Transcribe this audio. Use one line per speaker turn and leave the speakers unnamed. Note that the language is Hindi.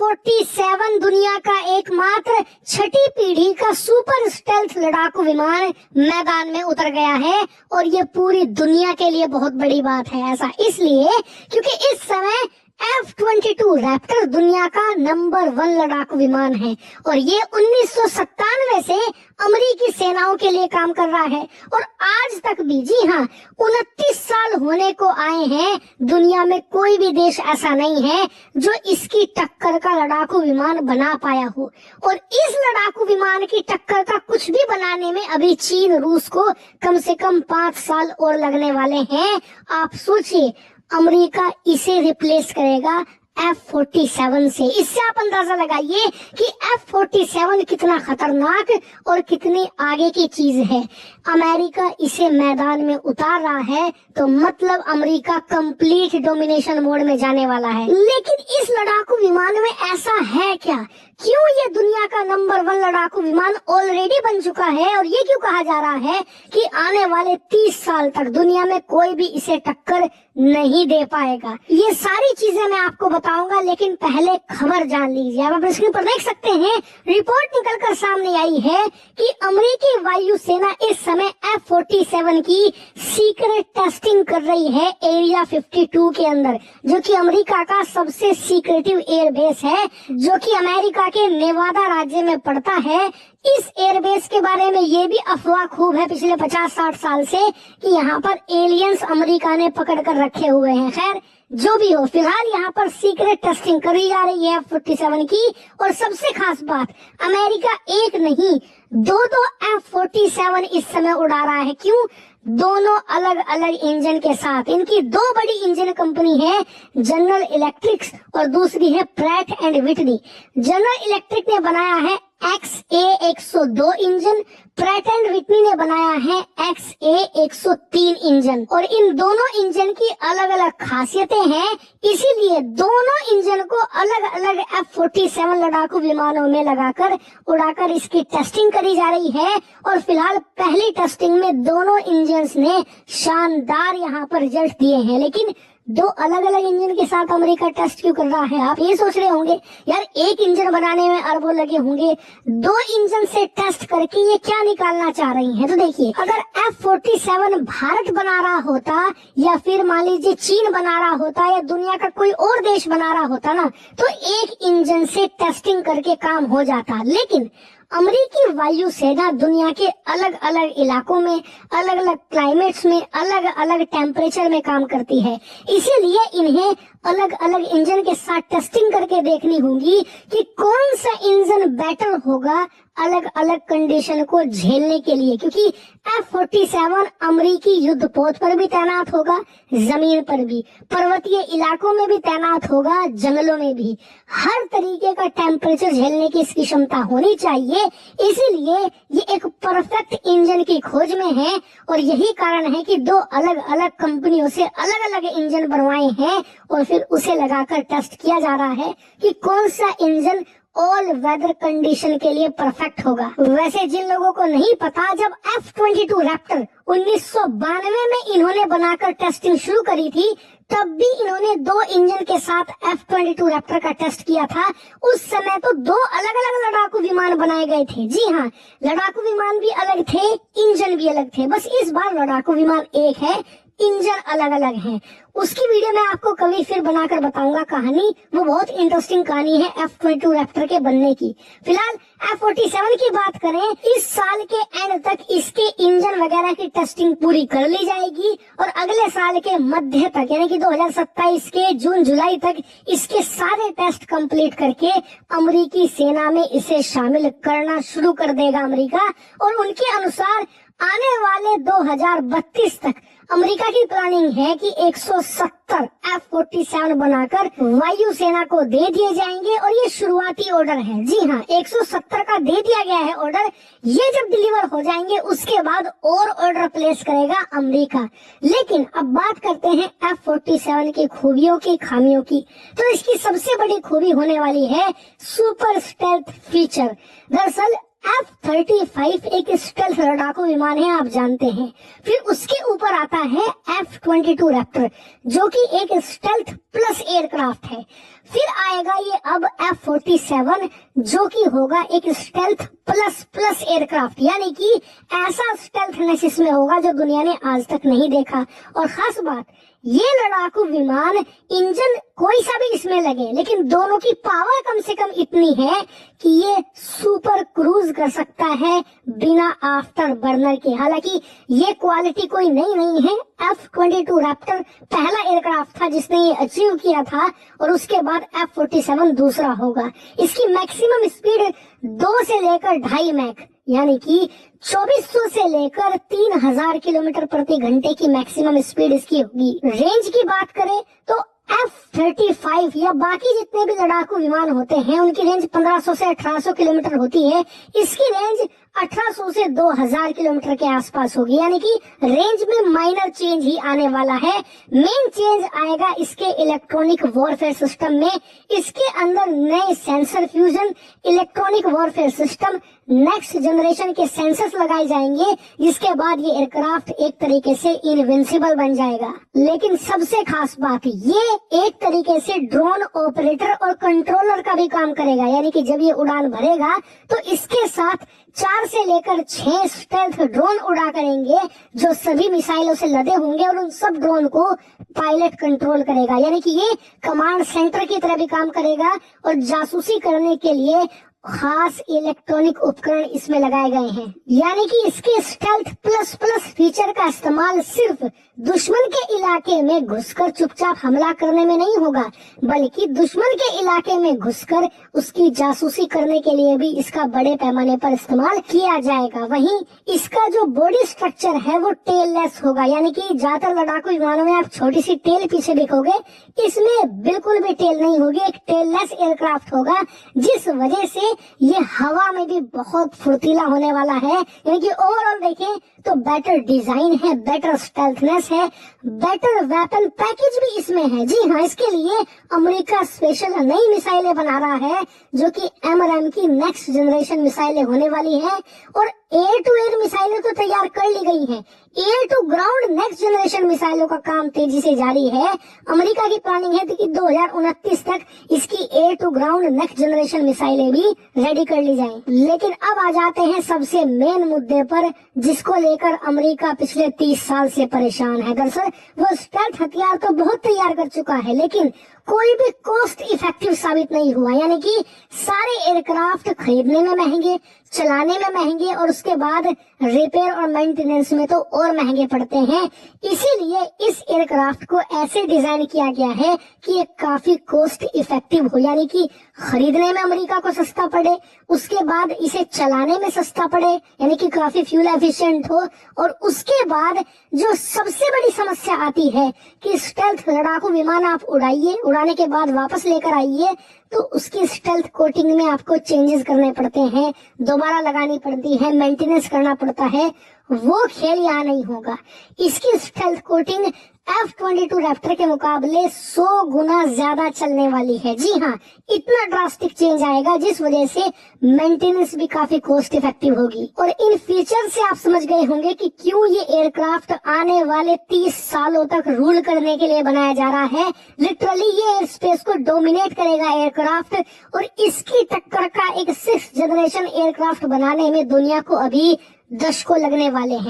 F-47 दुनिया का एकमात्र छठी पीढ़ी का सुपर स्टेल्थ लड़ाकू विमान मैदान में उतर गया है और ये पूरी दुनिया के लिए बहुत बड़ी बात है। ऐसा इसलिए क्योंकि इस समय F-22 रैप्टर दुनिया का नंबर 1 लड़ाकू विमान है और ये 1997 से अमेरिकी सेनाओं के लिए काम कर रहा है और आज तक भी, जी हाँ, 29 साल होने को आए हैं, दुनिया में कोई भी देश ऐसा नहीं है जो इसकी टक्कर का लड़ाकू विमान बना पाया हो। और इस लड़ाकू विमान की टक्कर का कुछ भी बनाने में अभी चीन, रूस को कम से कम 5 साल और लगने वाले हैं। आप सोचिए, अमेरिका इसे रिप्लेस करेगा F-47 से। इससे आप अंदाजा लगाइए कि F-47 कितना खतरनाक और कितनी आगे की चीज है। अमेरिका इसे मैदान में उतार रहा है तो मतलब अमेरिका कंप्लीट डोमिनेशन मोड में जाने वाला है। लेकिन इस लड़ाकू विमान में ऐसा है क्या? क्यों ये दुनिया का नंबर 1 लड़ाकू विमान ऑलरेडी बन चुका है और ये क्यों कहा जा रहा है कि आने वाले 30 साल तक दुनिया में कोई भी इसे टक्कर नहीं दे पाएगा? ये सारी चीजें मैं आपको बताऊंगा, लेकिन पहले खबर जान लीजिए। आप अपनी स्क्रीन पर देख सकते हैं, रिपोर्ट निकलकर सामने आई है कि अमेरिकी वायुसेना इस समय F-47 की सीक्रेट टेस्टिंग कर रही है एरिया 52 के अंदर, जो कि अमेरिका का सबसे सीक्रेटिव एयरबेस है, जो कि अमेरिका के नेवादा राज्य में पड़ता है। इस एयरबेस के बारे में ये भी अफवाह खूब है पिछले 50-60 साल से कि यहाँ पर एलियंस अमेरिका ने पकड़ कर रखे हुए हैं। खैर, जो भी हो, फिलहाल यहाँ पर सीक्रेट टेस्टिंग करी जा रही है F-47 की। और सबसे खास बात, अमेरिका एक नहीं दो F-47 इस समय उड़ा रहा है। क्यों? दोनों अलग अलग इंजन के साथ। इनकी 2 बड़ी इंजन कंपनी है, जनरल इलेक्ट्रिक्स और दूसरी है Pratt and Whitney. General electric ने बनाया है XA-102 engine, Pratt and Whitney ने बनाया है XA-103 इंजन। और इन दोनों इंजन की अलग अलग खासियतें हैं, इसीलिए दोनों इंजन को अलग अलग F-47 लड़ाकू विमानों में लगाकर उड़ाकर इसकी टेस्टिंग करी जा रही है। और फिलहाल पहली टेस्टिंग में दोनों इंजन्स ने शानदार यहाँ पर रिजल्ट दिए हैं। लेकिन 2 अलग अलग इंजन के साथ अमेरिका टेस्ट क्यों कर रहा है? आप ये सोच रहे होंगे, यार एक इंजन बनाने में अरबों लगे होंगे, 2 इंजन से टेस्ट करके ये क्या निकालना चाह रही हैं? तो देखिए, अगर F-47 भारत बना रहा होता या फिर मान लीजिए चीन बना रहा होता या दुनिया का कोई और देश बना रहा होता ना, तो एक इंजन से टेस्टिंग करके काम हो जाता। लेकिन अमेरिकी वायुसेना दुनिया के अलग अलग इलाकों में, अलग अलग क्लाइमेट्स में, अलग अलग टेम्परेचर में काम करती है, इसीलिए इन्हें अलग अलग इंजन के साथ टेस्टिंग करके देखनी होगी कि कौन सा इंजन बेटर होगा अलग अलग कंडीशन को झेलने के लिए। क्योंकि F-47 अमेरिकी युद्ध पोत पर भी तैनात होगा, जमीन पर भी, पर्वतीय इलाकों में भी तैनात होगा, जंगलों में भी। हर तरीके का टेम्परेचर झेलने की इसकी क्षमता होनी चाहिए। इसीलिए ये एक परफेक्ट इंजन की खोज में है और यही कारण है कि 2 अलग अलग कंपनियों से अलग अलग इंजन बनवाए हैं और फिर उसे लगाकर टेस्ट किया जा रहा है कि कौन सा इंजन ऑल वेदर कंडीशन के लिए परफेक्ट होगा। वैसे जिन लोगों को नहीं पता, जब F-22 रैप्टर 1992 में इन्होंने बनाकर टेस्टिंग शुरू करी थी, तब भी इन्होंने 2 इंजन के साथ F-22 रैप्टर का टेस्ट किया था। उस समय तो 2 अलग अलग लड़ाकू विमान बनाए गए थे। जी हाँ, लड़ाकू विमान भी अलग थे, इंजन भी अलग थे। बस इस बार लड़ाकू विमान एक है, इंजन अलग अलग हैं। उसकी वीडियो मैं आपको कभी फिर बनाकर बताऊंगा कहानी, वो बहुत इंटरेस्टिंग कहानी है F-22 रैप्टर के बनने की। फिलहाल F-47 की बात करें, इस साल के एंड तक इसके इंजन वगैरह की टेस्टिंग पूरी कर ली जाएगी और अगले साल के मध्य तक, यानी कि 2027 के जून-जुलाई तक इसके सारे टेस्ट कंप्लीट करके अमेरिकी सेना में इसे शामिल करना शुरू कर देगा अमेरिका। और उनके अनुसार आने वाले 2032 तक अमेरिका की प्लानिंग है कि 170 F-47 बनाकर वायुसेना को दे दिए जाएंगे और ये शुरुआती ऑर्डर है। जी हाँ, 170 का दे दिया गया है ऑर्डर। ये जब डिलीवर हो जाएंगे उसके बाद और ऑर्डर प्लेस करेगा अमेरिका। लेकिन अब बात करते हैं F-47 की खूबियों की, खामियों की। तो इसकी सबसे बड़ी खूबी होने वाली है सुपर स्टेल्थ फीचर। दरअसल F-35 एक स्टेल्थ लड़ाकू विमान है, आप जानते हैं। फिर उसके ऊपर आता है F-22 रैप्टर, जो कि एक स्टेल्थ प्लस एयरक्राफ्ट है। फिर आएगा ये अब F-47, जो कि होगा एक स्टेल्थ प्लस प्लस एयरक्राफ्ट, यानी कि ऐसा स्टेल्थनेस इसमें होगा जो दुनिया ने आज तक नहीं देखा। और खास बात, ये लड़ाकू विमान इंजन कोई सा भी इसमें लगे, लेकिन दोनों की पावर कम से कम इतनी है कि ये सुपर क्रूज कर सकता है बिना आफ्टर बर्नर के। हालांकि ये क्वालिटी कोई नई नहीं है। F-22 रैप्टर पहला एयरक्राफ्ट था जिसने ये अचीव किया था, और उसके बाद F-47 दूसरा होगा। इसकी मैक्सिमम स्पीड 2 से लेकर 2.5 मैक, यानी कि 2400 से लेकर 3000 किलोमीटर प्रति घंटे की मैक्सिमम स्पीड इसकी होगी। रेंज की बात करें तो F-35 या बाकी जितने भी लड़ाकू विमान होते हैं उनकी रेंज 1500 से 1800 किलोमीटर होती है। इसकी रेंज 1800 से 2000 किलोमीटर के आसपास होगी, यानी कि रेंज में माइनर चेंज ही आने वाला है। मेन चेंज आएगा इसके इलेक्ट्रॉनिक वॉरफेयर सिस्टम में। इसके अंदर नए sensor fusion electronic warfare system, next generation के सेंसर्स लगाए जाएंगे, जिसके बाद ये एयरक्राफ्ट एक तरीके से इनविंसिबल बन जाएगा। लेकिन सबसे खास बात, ये एक तरीके से ड्रोन ऑपरेटर और कंट्रोलर का भी काम करेगा, यानी कि जब ये उड़ान भरेगा तो इसके साथ 4 से लेकर 6 स्टेल्थ ड्रोन उड़ा करेंगे, जो सभी मिसाइलों से लदे होंगे, और उन सब ड्रोन को पायलट कंट्रोल करेगा। यानी कि ये कमांड सेंटर की तरह भी काम करेगा, और जासूसी करने के लिए खास इलेक्ट्रॉनिक उपकरण इसमें लगाए गए हैं। यानी कि इसके स्टेल्थ प्लस प्लस फीचर का इस्तेमाल सिर्फ दुश्मन के इलाके में घुसकर चुपचाप हमला करने में नहीं होगा, बल्कि दुश्मन के इलाके में घुसकर उसकी जासूसी करने के लिए भी इसका बड़े पैमाने पर इस्तेमाल किया जाएगा। वहीं इसका जो बॉडी स्ट्रक्चर है वो टेल लेस होगा, यानी कि ज्यादातर लड़ाकू विमानों में आप छोटी सी टेल पीछे देखोगे, इसमें बिल्कुल भी टेल नहीं होगी, एक टेल लेस एयरक्राफ्ट होगा, जिस वजह से ये हवा में भी बहुत फुर्तीला होने वाला है। यानी कि ओवरऑल देखें तो बेटर डिजाइन है, बेटर स्टेल्थनेस है, बेटर वेपन पैकेज भी इसमें है। जी हाँ, इसके लिए अमेरिका स्पेशल नई मिसाइलें बना रहा है, जो कि एमआरएम की नेक्स्ट जनरेशन मिसाइलें होने वाली हैं, और एयर टू एयर मिसाइलें तो तैयार कर ली गई हैं। Air to ground next generation मिसाइलों का काम तेजी से जारी है। अमेरिका की प्लानिंग है कि 2029 तक इसकी air to ground next generation मिसाइलें भी रेडी कर ली जाएं। लेकिन अब आ जाते हैं सबसे मेन मुद्दे पर, जिसको लेकर अमेरिका पिछले 30 साल से परेशान है। दरअसल वो स्टेल्थ हथियार तो बहुत तैयार कर चुका है, लेकिन कोई भी कॉस्ट इफेक्टिव साबित नहीं हुआ। यानी कि सारे एयरक्राफ्ट खरीदने में महंगे, चलाने में महंगे, और उसके बाद रिपेयर और मेंटेनेंस में तो और महंगे पड़ते हैं। इसीलिए इस एयरक्राफ्ट को ऐसे डिजाइन किया गया है कि ये काफी कॉस्ट इफेक्टिव हो, यानी कि खरीदने में अमेरिका को सस्ता पड़े, उसके बाद इसे चलाने में सस्ता पड़े, यानी कि काफी फ्यूल एफिशिएंट हो, और उसके बाद जो सबसे बड़ी समस्या आती है कि स्टेल्थ लड़ाकू विमान आप उड़ाइए, उड़ाने के बाद वापस लेकर आइए तो उसकी स्टेल्थ कोटिंग में आपको चेंजेस करने पड़ते हैं, दोबारा लगानी पड़ती है, मेंटेनेंस करना पड़ता है। वो खेल यहाँ नहीं होगा। इसकी स्टेल्थ कोटिंग F-22 रैप्टर के मुकाबले 100 गुना ज्यादा चलने वाली है। जी हाँ, इतना ड्रास्टिक चेंज आएगा, जिस वजह से मेंटेनेंस भी काफी कॉस्ट इफेक्टिव होगी। और इन फीचर से आप समझ गए होंगे कि क्यों ये एयरक्राफ्ट आने वाले 30 सालों तक रूल करने के लिए बनाया जा रहा है। लिटरली ये एयर स्पेस को डोमिनेट करेगा एयरक्राफ्ट, और इसकी टक्कर का एक 6th जनरेशन एयरक्राफ्ट बनाने में दुनिया को अभी दशकों लगने वाले हैं।